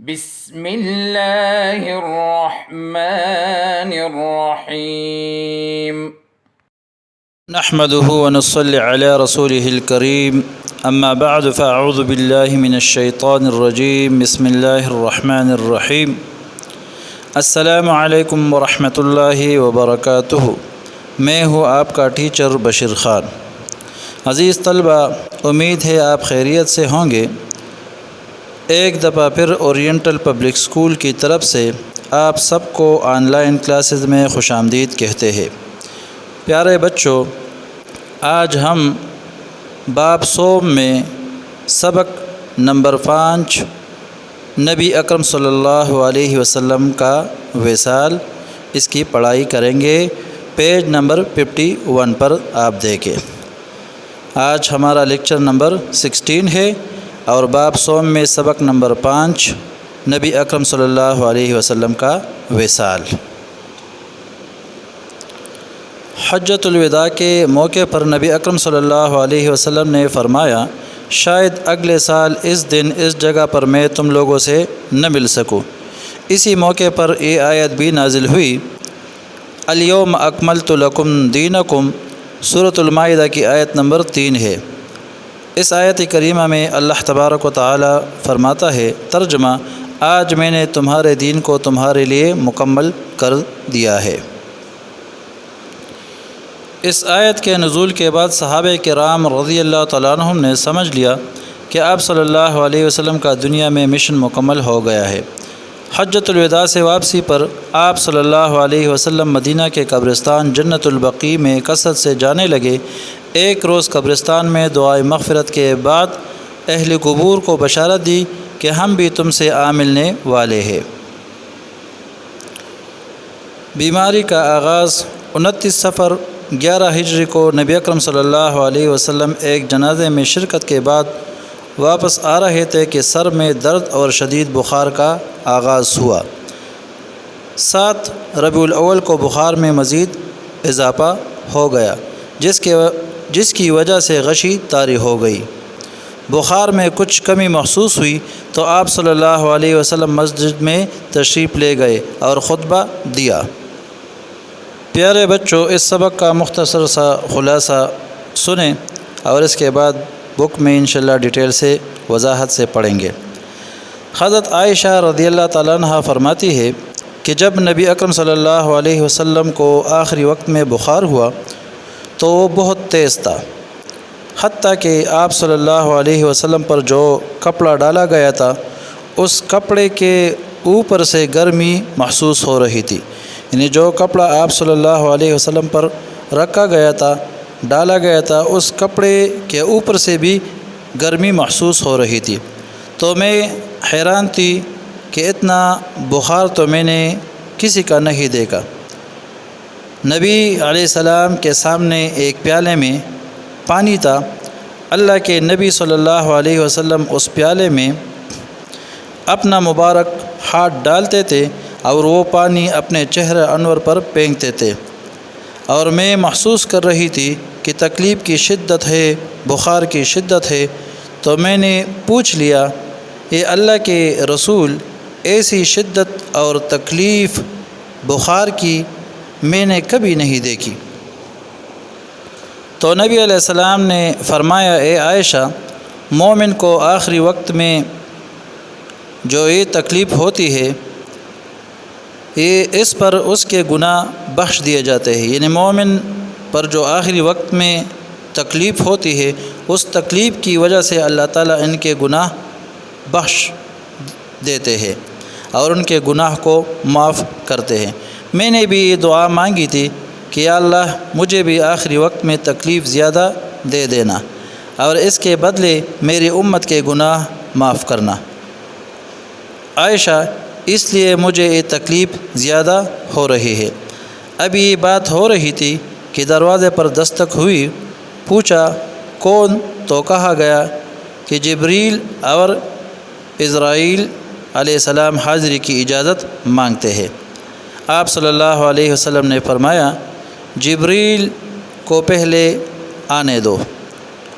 بسم اللہ الرحمن الرحیم نحمده ونصلي على رسوله الكريم اما بعد فاعوذ بالله من الشيطان الرجيم بسم الله الرحمن الرحيم السلام علیکم ورحمۃ اللہ وبرکاتہ۔ میں ہوں آپ کا ٹیچر بشیر خان۔ عزیز طلبہ، امید ہے آپ خیریت سے ہوں گے۔ ایک دفعہ پھر اورینٹل پبلک اسکول کی طرف سے آپ سب کو آن لائن کلاسز میں خوش آمدید کہتے ہیں۔ پیارے بچوں، آج ہم باب صوم میں سبق نمبر 5 نبی اکرم صلی اللہ علیہ وسلم کا وصال، اس کی پڑھائی کریں گے۔ پیج نمبر 51 پر آپ دیکھیں۔ آج ہمارا لیکچر نمبر 16 ہے اور باب صوم میں سبق نمبر 5 نبی اکرم صلی اللہ علیہ وسلم کا وصال۔ حجۃ الوداع کے موقع پر نبی اکرم صلی اللہ علیہ وسلم نے فرمایا، شاید اگلے سال اس دن اس جگہ پر میں تم لوگوں سے نہ مل سکوں۔ اسی موقع پر یہ آیت بھی نازل ہوئی، الیوم اکملت لکم دینکم، سورۃ المائدہ کی آیت نمبر 3 ہے۔ اس آیت کریمہ میں اللہ تبارک و تعالی فرماتا ہے، ترجمہ، آج میں نے تمہارے دین کو تمہارے لیے مکمل کر دیا ہے۔ اس آیت کے نزول کے بعد صحابہ کرام رضی اللہ تعالیٰ عنہم نے سمجھ لیا کہ آپ صلی اللہ علیہ وسلم کا دنیا میں مشن مکمل ہو گیا ہے۔ حجۃ الوداع سے واپسی پر آپ صلی اللہ علیہ وسلم مدینہ کے قبرستان جنت البقیع میں کثرت سے جانے لگے۔ ایک روز قبرستان میں دعائے مغفرت کے بعد اہل قبور کو بشارت دی کہ ہم بھی تم سے ملنے والے ہیں۔ بیماری کا آغاز 29 صفر 11 ہجری کو نبی اکرم صلی اللہ علیہ وسلم ایک جنازے میں شرکت کے بعد واپس آ رہے تھے کہ سر میں درد اور شدید بخار کا آغاز ہوا۔ 7 ربیع الاول کو بخار میں مزید اضافہ ہو گیا، جس کی وجہ سے غشی طاری ہو گئی۔ بخار میں کچھ کمی محسوس ہوئی تو آپ صلی اللہ علیہ وسلم مسجد میں تشریف لے گئے اور خطبہ دیا۔ پیارے بچوں، اس سبق کا مختصر سا خلاصہ سنیں اور اس کے بعد بک میں انشاءاللہ ڈیٹیل سے وضاحت سے پڑھیں گے۔ حضرت عائشہ رضی اللہ تعالیٰ عنہ فرماتی ہے کہ جب نبی اکرم صلی اللہ علیہ وسلم کو آخری وقت میں بخار ہوا تو وہ بہت تیز تھا، حتیٰ کہ آپ صلی اللہ علیہ وسلم پر جو کپڑا ڈالا گیا تھا اس کپڑے کے اوپر سے گرمی محسوس ہو رہی تھی، یعنی جو کپڑا آپ صلی اللہ علیہ وسلم پر رکھا گیا تھا، ڈالا گیا تھا، اس کپڑے کے اوپر سے بھی گرمی محسوس ہو رہی تھی۔ تو میں حیران تھی کہ اتنا بخار تو میں نے کسی کا نہیں دیکھا۔ نبی علیہ السلام کے سامنے ایک پیالے میں پانی تھا۔ اللہ کے نبی صلی اللہ علیہ وسلم اس پیالے میں اپنا مبارک ہاتھ ڈالتے تھے اور وہ پانی اپنے چہرہ انور پر پھینکتے تھے، اور میں محسوس کر رہی تھی کہ تکلیف کی شدت ہے، بخار کی شدت ہے۔ تو میں نے پوچھ لیا، اے اللہ کے رسول، ایسی شدت اور تکلیف بخار کی میں نے کبھی نہیں دیکھی۔ تو نبی علیہ السلام نے فرمایا، اے عائشہ، مومن کو آخری وقت میں جو یہ تکلیف ہوتی ہے، اس پر اس کے گناہ بخش دیے جاتے ہیں، یعنی مومن پر جو آخری وقت میں تکلیف ہوتی ہے اس تکلیف کی وجہ سے اللہ تعالیٰ ان کے گناہ بخش دیتے ہیں اور ان کے گناہ کو معاف کرتے ہیں۔ میں نے بھی یہ دعا مانگی تھی کہ یا اللہ، مجھے بھی آخری وقت میں تکلیف زیادہ دے دینا اور اس کے بدلے میری امت کے گناہ معاف کرنا۔ عائشہ، اس لیے مجھے یہ تکلیف زیادہ ہو رہی ہے۔ ابھی یہ بات ہو رہی تھی کہ دروازے پر دستک ہوئی۔ پوچھا کون؟ تو کہا گیا کہ جبریل اور اسرائیل علیہ السلام حاضری کی اجازت مانگتے ہیں۔ آپ صلی اللہ علیہ وسلم نے فرمایا، جبریل کو پہلے آنے دو،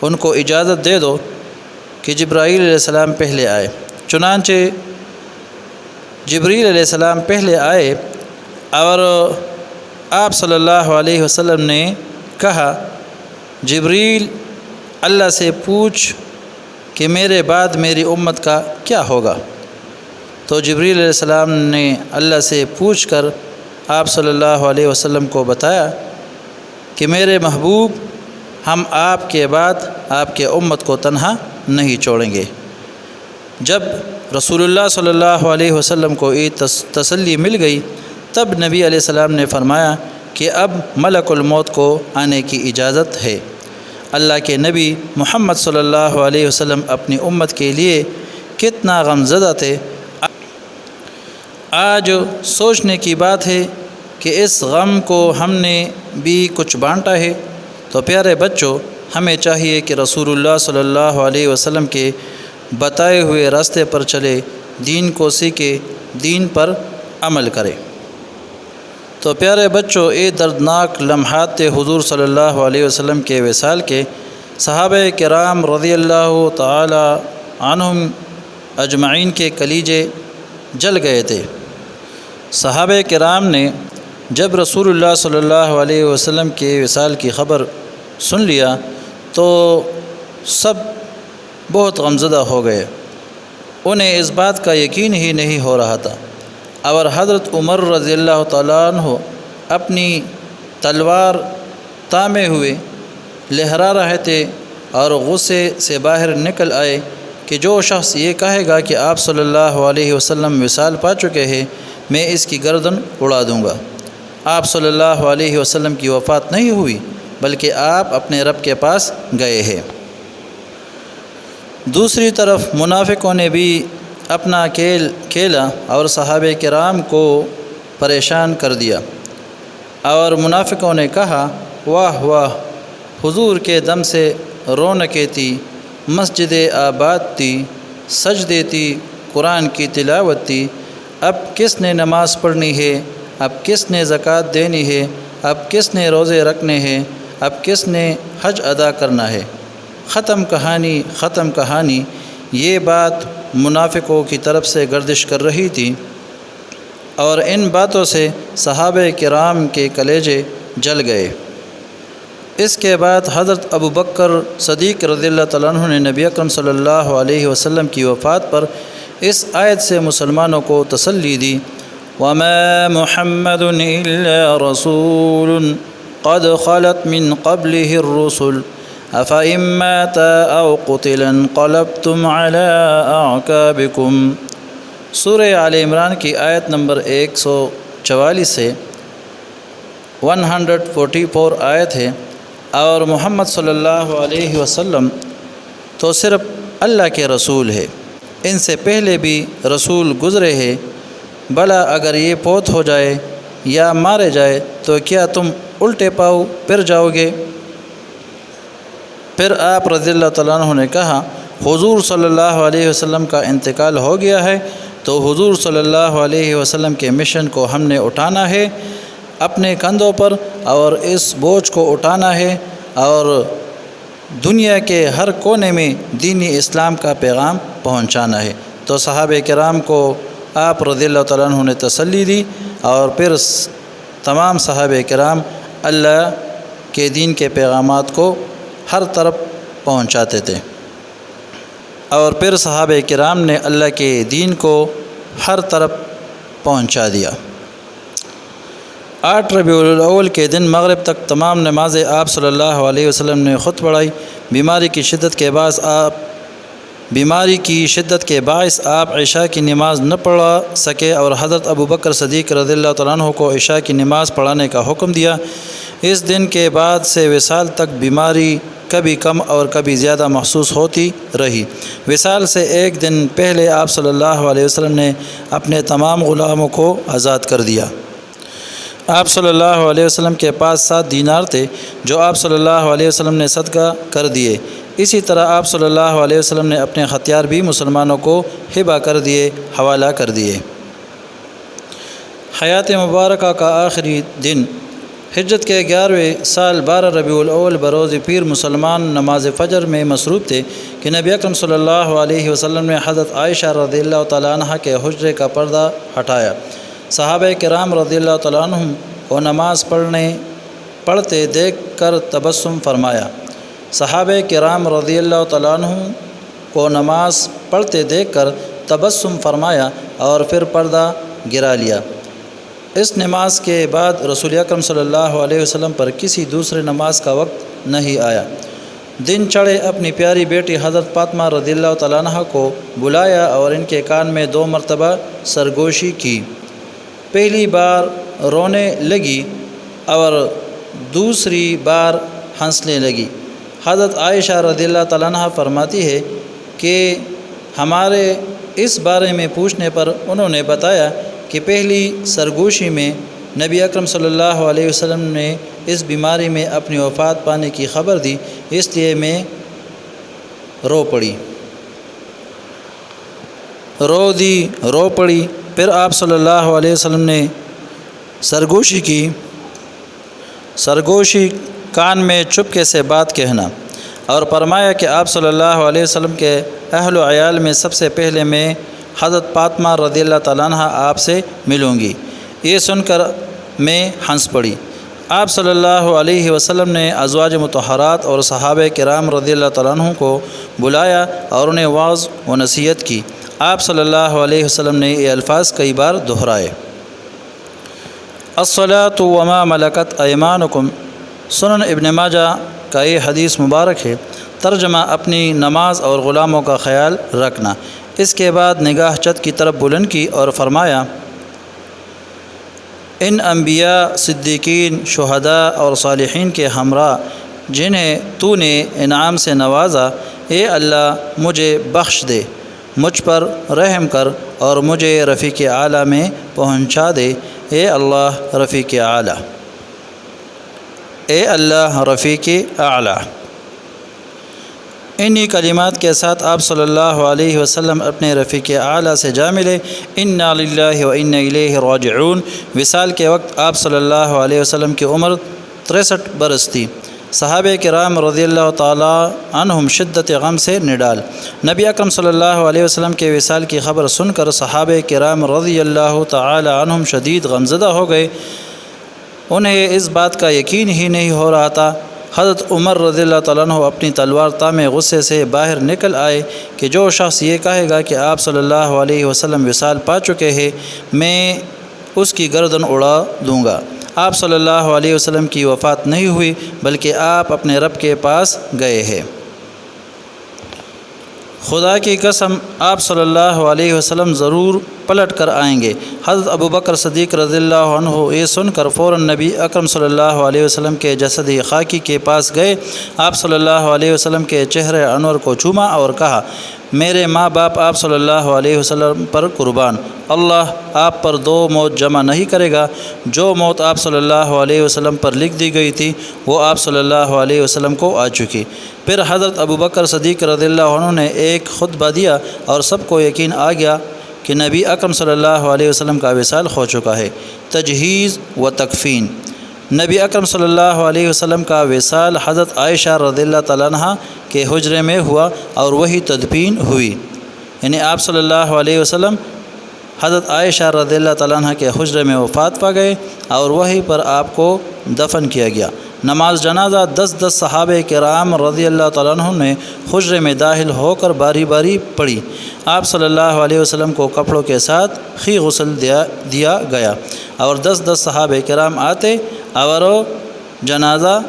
ان کو اجازت دے دو کہ جبرائیل علیہ السلام پہلے آئے۔ چنانچہ جبریل علیہ السلام پہلے آئے اور آپ صلی اللہ علیہ وسلم نے کہا جبریل اللہ سے پوچھ کہ میرے بعد میری امت کا کیا ہوگا۔ تو جبریل علیہ السلام نے اللہ سے پوچھ کر آپ صلی اللہ علیہ وسلم کو بتایا کہ میرے محبوب ہم آپ کے بعد آپ کے امت کو تنہا نہیں چھوڑیں گے۔ جب رسول اللہ صلی اللہ علیہ وسلم کو یہ تسلی مل گئی تب نبی علیہ السلام نے فرمایا کہ اب ملک الموت کو آنے کی اجازت ہے۔ اللہ کے نبی محمد صلی اللہ علیہ وسلم اپنی امت کے لیے کتنا غمزدہ تھے۔ آج سوچنے کی بات ہے کہ اس غم کو ہم نے بھی کچھ بانٹا ہے۔ تو پیارے بچوں، ہمیں چاہیے کہ رسول اللہ صلی اللہ علیہ وسلم کے بتائے ہوئے راستے پر چلے، دین کو سیکھے، دین پر عمل کرے۔ تو پیارے بچوں، یہ دردناک لمحات تھے حضور صلی اللہ علیہ وسلم کے وصال کے۔ صحابہ کرام رضی اللہ تعالی عنہم اجمعین کے کلیجے جل گئے تھے۔ صحابہ کرام نے جب رسول اللہ صلی اللہ علیہ وسلم کے وصال کی خبر سن لیا تو سب بہت غمزدہ ہو گئے۔ انہیں اس بات کا یقین ہی نہیں ہو رہا تھا، اور حضرت عمر رضی اللہ تعالیٰ عنہ اپنی تلوار تامے ہوئے لہرا رہے تھے اور غصے سے باہر نکل آئے کہ جو شخص یہ کہے گا کہ آپ صلی اللہ علیہ وسلم وصال پا چکے ہیں، میں اس کی گردن اڑا دوں گا۔ آپ صلی اللہ علیہ وسلم کی وفات نہیں ہوئی بلکہ آپ اپنے رب کے پاس گئے ہیں۔ دوسری طرف منافقوں نے بھی اپنا کھیل کھیلا اور صحابہ کرام کو پریشان کر دیا، اور منافقوں نے کہا واہ واہ، حضور کے دم سے رونقیں تھی، مسجد آباد تھی، سجدے تھی، قرآن کی تلاوت تھی، اب کس نے نماز پڑھنی ہے، اب کس نے زکوٰۃ دینی ہے، اب کس نے روزے رکھنے ہیں، اب کس نے حج ادا کرنا ہے۔ ختم کہانی ختم کہانی، یہ بات منافقوں کی طرف سے گردش کر رہی تھی، اور ان باتوں سے صحابہ کرام کے کلیجے جل گئے۔ اس کے بعد حضرت ابو بکر صدیق رضی اللہ تعالیٰ عنہ نے نبی اکرم صلی اللہ علیہ وسلم کی وفات پر اس آیت سے مسلمانوں کو تسلی دی، وَمَا مُحَمَّدٌ إِلَّا رَسُولٌ قَدْ خَلَتْ مِن قَبْلِهِ الرُّسُلُ أَفَإِن مَّاتَ أَوْ قُتِلَ انقلبتم عَلَىٰ أَعْقَابِكُمْ۔ سورہ آل عمران کی آیت نمبر 144 سے 144 آیت ہے، اور محمد صلی اللہ علیہ وسلم تو صرف اللہ کے رسول ہے، ان سے پہلے بھی رسول گزرے ہیں، بھلا اگر یہ فوت ہو جائے یا مارے جائے تو کیا تم الٹے پاؤ پھر جاؤ گے؟ پھر آپ رضی اللہ تعالیٰ عنہ نے کہا حضور صلی اللہ علیہ وسلم کا انتقال ہو گیا ہے، تو حضور صلی اللہ علیہ وسلم کے مشن کو ہم نے اٹھانا ہے اپنے کندھوں پر، اور اس بوجھ کو اٹھانا ہے اور دنیا کے ہر کونے میں دین اسلام کا پیغام پہنچانا ہے۔ تو صحابہ کرام کو آپ رضی اللہ تعالیٰ عنہ نے تسلی دی، اور پھر تمام صحابہ کرام اللہ کے دین کے پیغامات کو ہر طرف پہنچاتے تھے، اور پھر صحابہ کرام نے اللہ کے دین کو ہر طرف پہنچا دیا۔ 8 ربیع الاول کے دن مغرب تک تمام نمازیں آپ صلی اللہ علیہ وسلم نے خود پڑھائی۔ بیماری کی شدت کے باعث آپ عشاء کی نماز نہ پڑھا سکے، اور حضرت ابو بکر صدیق رضی اللہ تعالیٰ عنہ کو عشاء کی نماز پڑھانے کا حکم دیا۔ اس دن کے بعد سے وصال تک بیماری کبھی کم اور کبھی زیادہ محسوس ہوتی رہی۔ وصال سے ایک دن پہلے آپ صلی اللہ علیہ وسلم نے اپنے تمام غلاموں کو آزاد کر دیا۔ آپ صلی اللہ علیہ وسلم کے پاس 7 دینار تھے جو آپ صلی اللہ علیہ وسلم نے صدقہ کر دیے۔ اسی طرح آپ صلی اللہ علیہ وسلم نے اپنے ہتھیار بھی مسلمانوں کو ہبہ کر دیے، حوالہ کر دیے۔ حیات مبارکہ کا آخری دن ہجرت کے 11ویں سال 12 ربیع الاول بروز پیر مسلمان نماز فجر میں مصروف تھے کہ نبی اکرم صلی اللہ علیہ وسلم نے حضرت عائشہ رضی اللہ تعالیٰ عنہ کے حجرے کا پردہ ہٹایا۔ صحابہ کرام رضی اللہ تعالیٰ عنہم کو نماز پڑھتے دیکھ کر تبسم فرمایا۔ صحابہ کرام رضی اللہ تعالیٰ عنہم کو نماز پڑھتے دیکھ کر تبسم فرمایا اور پھر پردہ گرا لیا۔ اس نماز کے بعد رسول اکرم صلی اللہ علیہ وسلم پر کسی دوسرے نماز کا وقت نہیں آیا۔ دن چڑھے اپنی پیاری بیٹی حضرت فاطمہ رضی اللہ تعالیٰ عنہ کو بلایا اور ان کے کان میں 2 مرتبہ سرگوشی کی۔ پہلی بار رونے لگی اور دوسری بار ہنسنے لگی۔ حضرت عائشہ رضی اللہ تعالیٰ عنہ فرماتی ہے کہ ہمارے اس بارے میں پوچھنے پر انہوں نے بتایا کہ پہلی سرگوشی میں نبی اکرم صلی اللہ علیہ وسلم نے اس بیماری میں اپنی وفات پانے کی خبر دی، اس لیے میں رو پڑی۔ پھر آپ صلی اللہ علیہ وسلم نے سرگوشی کی۔ سرگوشی کان میں چپکے سے بات کہنا، اور فرمایا کہ آپ صلی اللہ علیہ وسلم کے اہل و عیال میں سب سے پہلے میں حضرت فاطمہ رضی اللہ تعالیٰ عنہ آپ سے ملوں گی۔ یہ سن کر میں ہنس پڑی۔ آپ صلی اللہ علیہ وسلم نے ازواج مطہرات اور صحابہ کرام رضی اللہ تعالیٰ عنہ کو بلایا اور انہیں واعظ و نصیحت کی۔ آپ صلی اللہ علیہ وسلم نے یہ الفاظ کئی بار دہرائے۔ الصلاۃ وما ملکت ایمانکم، سنن ابن ماجہ کا یہ حدیث مبارک ہے۔ ترجمہ: اپنی نماز اور غلاموں کا خیال رکھنا۔ اس کے بعد نگاہ چت کی طرف بلند کی اور فرمایا: ان انبیاء، صدیقین، شہداء اور صالحین کے ہمراہ جنہیں تو نے انعام سے نوازا، اے اللہ مجھے بخش دے، مجھ پر رحم کر اور مجھے رفیق اعلیٰ میں پہنچا دے۔ اے اللہ رفیق اعلیٰ، اے اللہ رفیق اعلیٰ۔ انہی کلمات کے ساتھ آپ صلی اللہ علیہ وسلم اپنے رفیق اعلیٰ سے جا ملے۔ انا للہ و انا الیہ راجعون۔ وصال کے وقت آپ صلی اللہ علیہ وسلم کی عمر 63 برس تھی۔ صحابہ کرام رضی اللہ تعالیٰ عنہم شدت غم سے نڈال۔ نبی اکرم صلی اللہ علیہ وسلم کے وصال کی خبر سن کر صحابہ کرام رضی اللہ تعالیٰ عنہم شدید غمزدہ ہو گئے۔ انہیں اس بات کا یقین ہی نہیں ہو رہا تھا۔ حضرت عمر رضی اللہ تعالیٰ عنہ اپنی تلوار تامے غصے سے باہر نکل آئے کہ جو شخص یہ کہے گا کہ آپ صلی اللہ علیہ وسلم وصال پا چکے ہیں، میں اس کی گردن اڑا دوں گا۔ آپ صلی اللہ علیہ وسلم کی وفات نہیں ہوئی، بلکہ آپ اپنے رب کے پاس گئے ہیں۔ خدا کی قسم، آپ صلی اللہ علیہ وسلم ضرور پلٹ کر آئیں گے۔ حضرت ابو بکر صدیق رضی اللہ عنہ یہ سن کر فوراً نبی اکرم صلی اللہ علیہ وسلم کے جسد خاکی کے پاس گئے۔ آپ صلی اللہ علیہ وسلم کے چہرے انور کو چوما اور کہا: میرے ماں باپ آپ صلی اللہ علیہ وسلم پر قربان، اللہ آپ پر 2 موت جمع نہیں کرے گا۔ جو موت آپ صلی اللہ علیہ وسلم پر لکھ دی گئی تھی وہ آپ صلی اللہ علیہ وسلم کو آ چکی۔ پھر حضرت ابو بکر صدیق رضی اللہ عنہ نے ایک خطبہ دیا اور سب کو یقین آ گیا کہ نبی اکرم صلی اللہ علیہ وسلم کا وصال ہو چکا ہے۔ تجہیز و تکفین۔ نبی اکرم صلی اللہ علیہ وسلم کا وصال حضرت عائشہ رضی اللہ تعالیٰ عنہ کے حجرے میں ہوا اور وہی تدفین ہوئی، یعنی آپ صلی اللہ علیہ وسلم حضرت عائشہ رضی اللہ تعالیٰ عنہ کے حجرے میں وفات پا گئے اور وہیں پر آپ کو دفن کیا گیا۔ نماز جنازہ 10 صحابہ کرام رضی اللہ تعالیٰ عنہ نے حجرے میں داخل ہو کر باری باری پڑھی۔ آپ صلی اللہ علیہ وسلم کو کپڑوں کے ساتھ غسل دیا گیا اور 10 صحابہ کرام آتے اور جنازہ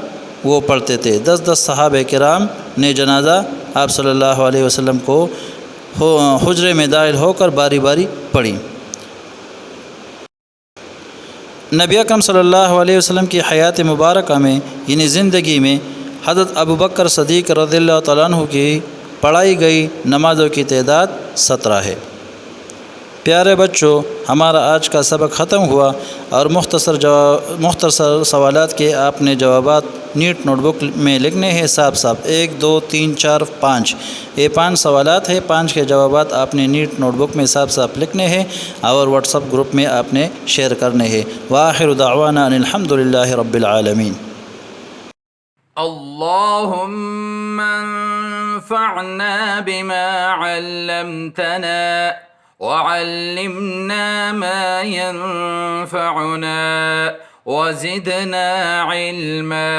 وہ پڑھتے تھے۔ 10 صحابہ کرام نے جنازہ آپ صلی اللہ علیہ وسلم کو حجرے میں داخل ہو کر باری باری پڑھی۔ نبی اکرم صلی اللہ علیہ وسلم کی حیات مبارکہ میں، یعنی زندگی میں، حضرت ابو بکر صدیق رضی اللہ تعالیٰ عنہ کی پڑھائی گئی نمازوں کی تعداد 17 ہے۔ پیارے بچوں، ہمارا آج کا سبق ختم ہوا اور مختصر سوالات کے آپ نے جوابات نیٹ نوٹ بک میں لکھنے ہیں صاف صاف 1 2 3 4 5 یہ 5 سوالات ہیں، 5 کے جوابات آپ نے نیٹ نوٹ بک میں صاف صاف لکھنے ہیں اور واٹس ایپ گروپ میں آپ نے شیئر کرنے ہیں۔ وآخر دعوانا ان الحمد للہ رب العالمین۔ اللهم انفعنا بما علمتنا وعلمنا ما ينفعنا وزدنا علما